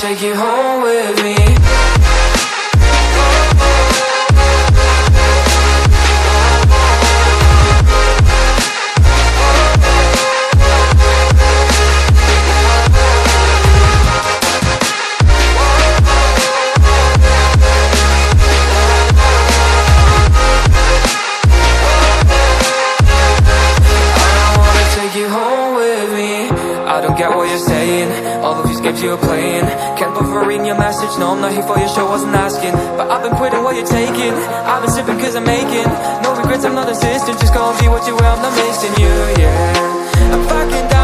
take you home with me. I don't get what you're saying, all of these games you're playing. Can't bother reading your message, no I'm not here for your show, wasn't asking. But I've been quitting what you're taking, I've been sipping cause I'm making no regrets, I'm not insistent, just go and be what you will, I'm not missing you, yeah. I'm fucking